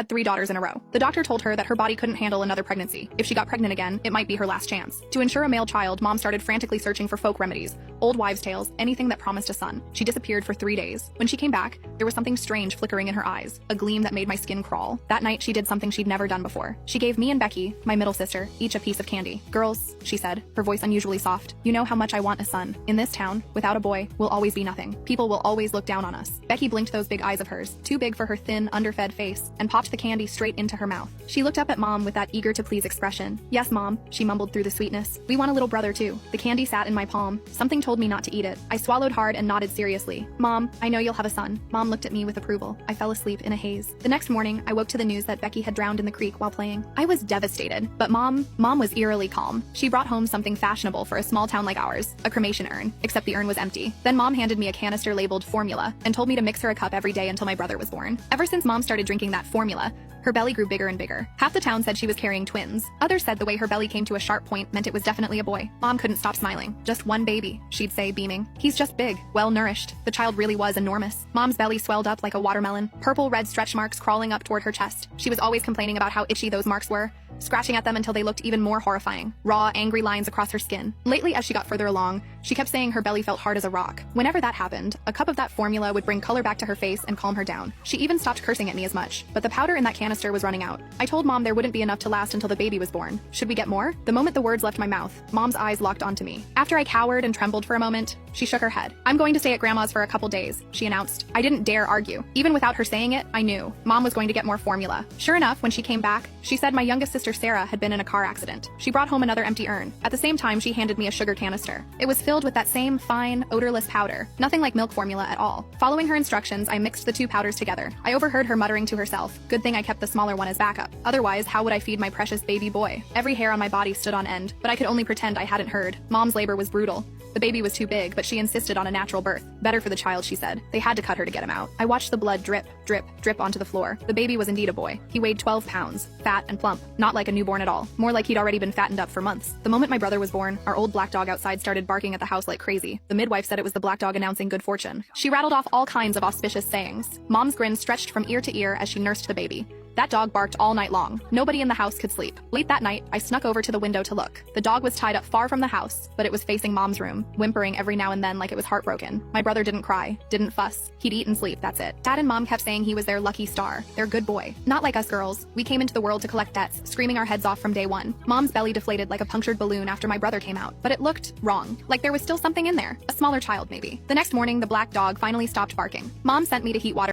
had 3 daughters in a row. The doctor told her that her body couldn't handle another pregnancy. If she got pregnant again, it might be her last chance. To ensure a male child, Mom started frantically searching for folk remedies, old wives' tales, anything that promised a son. She disappeared for 3 days. When she came back, there was something strange flickering in her eyes, a gleam that made my skin crawl. That night, she did something she'd never done before. She gave me and Becky, my middle sister, each a piece of candy. "Girls," she said, her voice unusually soft, "you know how much I want a son. In this town, without a boy, we'll always be nothing. People will always look down on us." Becky blinked those big eyes of hers, too big for her thin, underfed face, and popped the candy straight into her mouth. She looked up at Mom with that eager-to-please expression. "Yes, Mom," she mumbled through the sweetness. "We want a little brother, too." The candy sat in my palm. Something told me not to eat it. I swallowed hard and nodded seriously. "Mom, I know you'll have a son." Mom looked at me with approval. I fell asleep in a haze. The next morning, I woke to the news that Becky had drowned in the creek while playing. I was devastated, but Mom was eerily calm. She brought home something fashionable for a small town like ours, a cremation urn, except the urn was empty. Then Mom handed me a canister labeled formula and told me to mix her a cup every day until my brother was born. Ever since Mom started drinking that formula, her belly grew bigger and bigger. Half the town said she was carrying twins. Others said the way her belly came to a sharp point meant it was definitely a boy. Mom couldn't stop smiling. "Just one baby," she'd say, beaming. "He's just big, well-nourished." The child really was enormous. Mom's belly swelled up like a watermelon, purple-red stretch marks crawling up toward her chest. She was always complaining about how itchy those marks were, scratching at them until they looked even more horrifying. Raw, angry lines across her skin. Lately, as she got further along, she kept saying her belly felt hard as a rock. Whenever that happened, a cup of that formula would bring color back to her face and calm her down. She even stopped cursing at me as much, but the powder in that canister was running out. I told Mom there wouldn't be enough to last until the baby was born. Should we get more? The moment the words left my mouth, Mom's eyes locked onto me. After I cowered and trembled for a moment, she shook her head. "I'm going to stay at Grandma's for a couple days," she announced. I didn't dare argue. Even without her saying it, I knew. Mom was going to get more formula. Sure enough, when she came back, she said my youngest sister Sarah had been in a car accident. She brought home another empty urn. At the same time, she handed me a sugar canister. It was filled with that same fine, odorless powder. Nothing like milk formula at all. Following her instructions, I mixed the two powders together. I overheard her muttering to herself, "Good thing I kept the smaller one as backup. Otherwise, how would I feed my precious baby boy?" Every hair on my body stood on end, but I could only pretend I hadn't heard. Mom's labor was brutal. The baby was too big, but she insisted on a natural birth. Better for the child, she said. They had to cut her to get him out. I watched the blood drip, drip, drip onto the floor. The baby was indeed a boy. He weighed 12 pounds, fat and plump, not like a newborn at all, more like he'd already been fattened up for months. The moment my brother was born, our old black dog outside started barking at the house like crazy. The midwife said it was the black dog announcing good fortune. She rattled off all kinds of auspicious sayings. Mom's grin stretched from ear to ear as she nursed the baby. That dog barked all night long. Nobody in the house could sleep. Late that night, I snuck over to the window to look. The dog was tied up far from the house, but it was facing Mom's room, whimpering every now and then like it was heartbroken. My brother didn't cry, didn't fuss. He'd eat and sleep, that's it. Dad and Mom kept saying he was their lucky star, their good boy. Not like us girls. We came into the world to collect debts, screaming our heads off from day one. Mom's belly deflated like a punctured balloon after my brother came out, but it looked wrong. Like there was still something in there. A smaller child, maybe. The next morning, the black dog finally stopped barking. Mom sent me to heat water